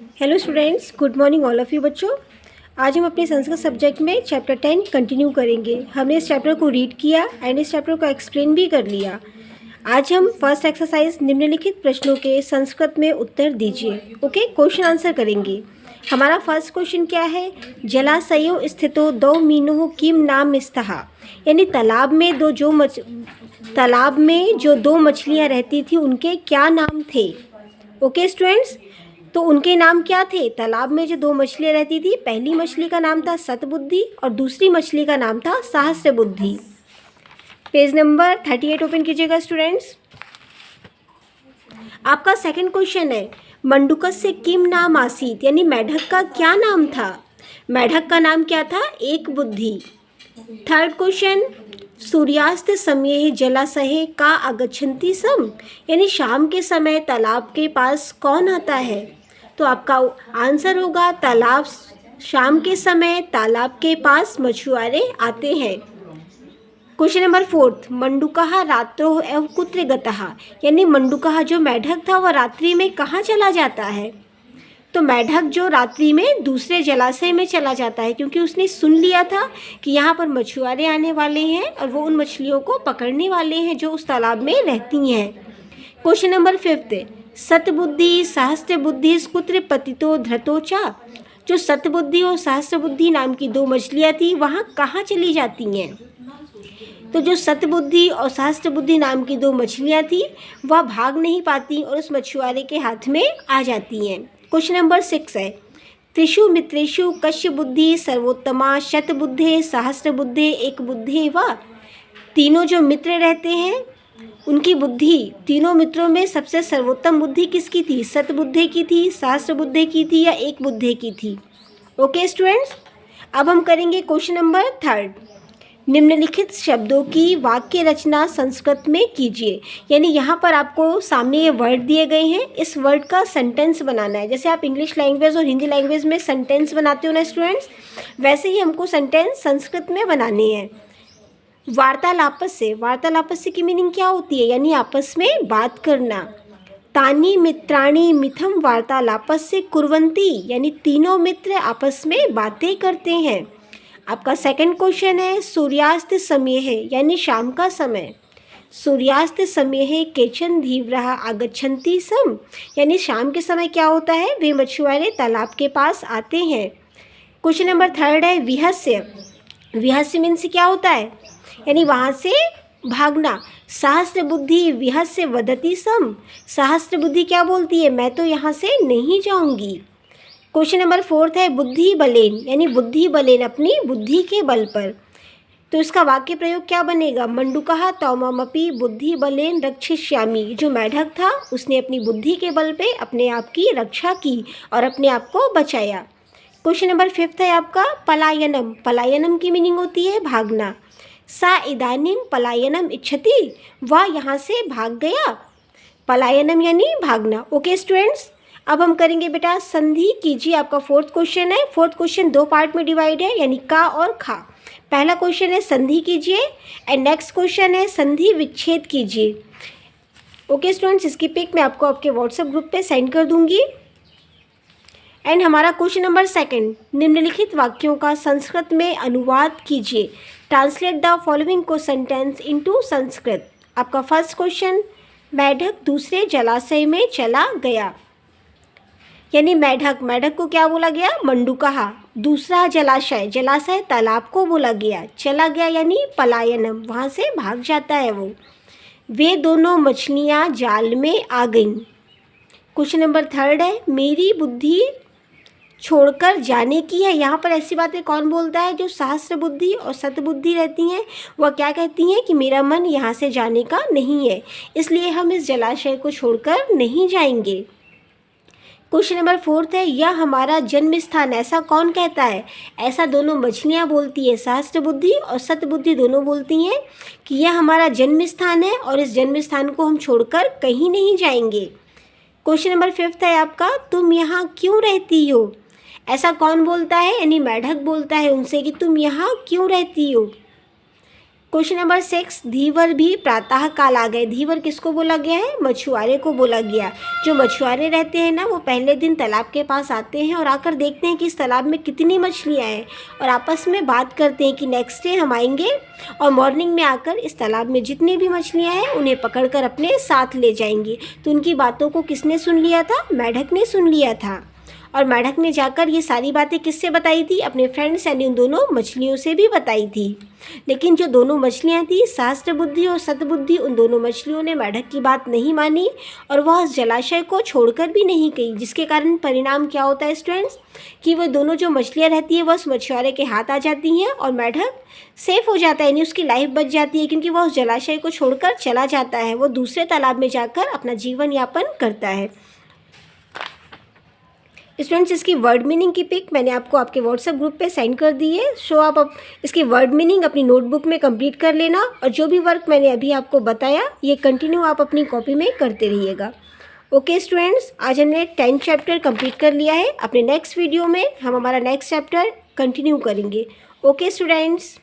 Hello students, good morning all of you बच्चों। आज हम अपने संस्कृत सब्जेक्ट में चैप्टर 10 कंटिन्यू करेंगे। हमने इस चैप्टर को रीड किया एंड इस चैप्टर को एक्सप्लेन भी कर लिया। आज हम फर्स्ट एक्सरसाइज निम्नलिखित प्रश्नों के संस्कृत में उत्तर दीजिए। ओके, क्वेश्चन आंसर करेंगे। हमारा फर्स्ट क्वेश्चन क्या है? जलाशयो स्थितो दो मीनों किम नाम स्तः, यानी तालाब में जो दो मछलियाँ रहती थी उनके क्या नाम थे? ओके स्टूडेंट्स, तो उनके नाम क्या थे? तालाब में जो दो मछलियाँ रहती थी, पहली मछली का नाम था सतबुद्धि और दूसरी मछली का नाम था सहस्त्रबुद्धि। पेज नंबर 38 ओपन कीजिएगा स्टूडेंट्स। आपका सेकंड क्वेश्चन है, मंडूकस्य किम नाम आसीत, यानी मेढक का क्या नाम था? मेढक का नाम क्या था? एक बुद्धि। थर्ड क्वेश्चन, सूर्यास्त समय जलाशय का आगच्छन्ति सम, यानी शाम के समय तालाब के पास कौन आता है? तो आपका आंसर होगा तालाब, शाम के समय तालाब के पास मछुआरे आते हैं। क्वेश्चन नंबर फोर्थ, मंडूकः रात्रो एव कुत्र गतः, यानी मंडूकः जो मेढक था वह रात्रि में कहाँ चला जाता है? तो मेढक जो रात्रि में दूसरे जलाशय में चला जाता है, क्योंकि उसने सुन लिया था कि यहाँ पर मछुआरे आने वाले हैं और वो उन मछलियों को पकड़ने वाले हैं जो उस तालाब में रहती हैं। क्वेश्चन नंबर फिफ्थ, सतबुद्धि सहस्त्रबुद्धि कुत्र पतितो धृतो च, जो सतबुद्धि और सहस्त्रबुद्धि नाम की दो मछलियाँ थी वहाँ कहाँ चली जाती हैं? तो जो सतबुद्धि और सहस्त्रबुद्धि नाम की दो मछलियाँ थी वह भाग नहीं पाती और उस मछुआरे के हाथ में आ जाती हैं। क्वेश्चन नंबर 6 है, त्रिषु मित्रेषु कस्य बुद्धि सर्वोत्तमा शतबुद्धे सहस्त्रबुद्धे एक बुद्धे व, तीनों जो मित्र रहते हैं उनकी बुद्धि, तीनों मित्रों में सबसे सर्वोत्तम बुद्धि किसकी थी? सतबुद्धे की थी, सहस्त्रबुद्धे की थी या एक बुद्धे की थी? ओके स्टूडेंट्स, अब हम करेंगे क्वेश्चन नंबर 3, निम्नलिखित शब्दों की वाक्य रचना संस्कृत में कीजिए। यानी यहाँ पर आपको सामने ये वर्ड दिए गए हैं, इस वर्ड का सेंटेंस बनाना है। जैसे आप इंग्लिश लैंग्वेज और हिंदी लैंग्वेज में सेंटेंस बनाते हो ना स्टूडेंट्स, वैसे ही हमको सेंटेंस संस्कृत में बनाने हैं। वार्तालापस्य की मीनिंग क्या होती है? यानी आपस में बात करना। तानी मित्राणि मिथम वार्तालापस्य कुर्वन्ति, यानी तीनों मित्र आपस में बातें करते हैं। आपका सेकंड क्वेश्चन है, सूर्यास्त समय है, यानी शाम का समय। सूर्यास्त समय है केचन धीवरः आगच्छन्ति सम, यानी शाम के समय क्या होता है? वे मछुआरे तालाब के पास आते हैं। क्वेश्चन नंबर 3 है, विहस्य। विहस्य मीन्स क्या होता है? यानी वहाँ से भागना। सहस्त्रबुद्धि विहस्य वदति सम, सहस्त्रबुद्धि क्या बोलती है? मैं तो यहाँ से नहीं जाऊँगी। क्वेश्चन नंबर 4 है, बुद्धि बलेन, यानी बुद्धि बलेन अपनी बुद्धि के बल पर। तो इसका वाक्य प्रयोग क्या बनेगा? मंडूकः तौमामपि बुद्धि बलेन रक्षिष्यामि, जो मेढक था उसने अपनी बुद्धि के बल पे अपने आप की रक्षा की और अपने आप को बचाया। क्वेश्चन नंबर 5 है आपका पलायनम। पलायनम की मीनिंग होती है भागना। सा इदानीम पलायनम इच्छति, वह यहाँ से भाग गया। पलायनम यानी भागना। ओके स्टूडेंट्स, अब हम करेंगे बेटा संधि कीजिए। आपका फोर्थ क्वेश्चन है। फोर्थ क्वेश्चन दो पार्ट में डिवाइड है, यानी का और खा। पहला क्वेश्चन है संधि कीजिए एंड नेक्स्ट क्वेश्चन है संधि विच्छेद कीजिए। ओके स्टूडेंट्स, इसकी पिक मैं आपको आपके व्हाट्सएप ग्रुप पे सेंड कर दूंगी। एंड हमारा क्वेश्चन नंबर 2, निम्नलिखित वाक्यों का संस्कृत में अनुवाद कीजिए। ट्रांसलेट द फॉलोइंग को सेंटेंस इनटू संस्कृत। आपका फर्स्ट क्वेश्चन, मेढक दूसरे जलाशय में चला गया, यानी मेढक को क्या बोला गया? मंडूकः। दूसरा जलाशय तालाब को बोला गया। चला गया यानी पलायनम, वहाँ से भाग जाता है वो। वे दोनों मछलियाँ जाल में आ गईं। क्वेश्चन नंबर 3 है, मेरी बुद्धि छोड़कर जाने की है। यहाँ पर ऐसी बातें कौन बोलता है? जो सहस्त्र बुद्धि और सतबुद्धि रहती हैं वह क्या कहती हैं कि मेरा मन यहाँ से जाने का नहीं है, इसलिए हम इस जलाशय को छोड़कर नहीं जाएंगे। क्वेश्चन नंबर 4 है, यह हमारा जन्म स्थान, ऐसा कौन कहता है? ऐसा दोनों मछलियाँ बोलती है, सहस्त्र बुद्धि और सतबुद्धि दोनों बोलती हैं कि यह हमारा जन्म स्थान है और इस जन्म स्थान को हम छोड़कर कहीं नहीं जाएंगे। क्वेश्चन नंबर 5 है आपका, तुम यहाँ क्यों रहती हो? ऐसा कौन बोलता है? यानी मेढक बोलता है उनसे कि तुम यहाँ क्यों रहती हो। क्वेश्चन नंबर 6, धीवर भी प्रातः काल आ गए। धीवर किसको बोला गया है? मछुआरे को बोला गया। जो मछुआरे रहते हैं ना, वो पहले दिन तालाब के पास आते हैं और आकर देखते हैं कि इस तालाब में कितनी मछलियाँ हैं और आपस में बात करते हैं कि नेक्स्ट डे हम आएंगे और मॉर्निंग में आकर इस तालाब में जितनी भी मछलियाँ हैं उन्हें पकड़कर अपने साथ ले जाएंगे। तो उनकी बातों को किसने सुन लिया था? मेढक ने सुन लिया था। और मेढक ने जाकर ये सारी बातें किससे बताई थी? अपने फ्रेंड्स यानी उन दोनों मछलियों से भी बताई थी। लेकिन जो दोनों मछलियाँ थी, सहस्त्र बुद्धि और सतबुद्धि, उन दोनों मछलियों ने मेढक की बात नहीं मानी और वह उस जलाशय को छोड़कर भी नहीं गई, जिसके कारण परिणाम क्या होता है स्टूडेंट्स कि वो दोनों जो मछलियाँ रहती है वह उस मछुआरे के हाथ आ जाती हैं और मेढक सेफ हो जाता है, यानी उसकी लाइफ बच जाती है, क्योंकि वह उस जलाशय को छोड़कर चला जाता है। वो दूसरे तालाब में जाकर अपना जीवन यापन करता है। स्टूडेंट्स, इसकी वर्ड मीनिंग की पिक मैंने आपको आपके व्हाट्सएप ग्रुप पे सेंड कर दी है। सो आप इसकी वर्ड मीनिंग अपनी नोटबुक में कंप्लीट कर लेना और जो भी वर्क मैंने अभी आपको बताया ये कंटिन्यू आप अपनी कॉपी में करते रहिएगा। ओके स्टूडेंट्स, आज हमने 10th चैप्टर कंप्लीट कर लिया है। अपने नेक्स्ट वीडियो में हम हमारा नेक्स्ट चैप्टर कंटिन्यू करेंगे। Okay students.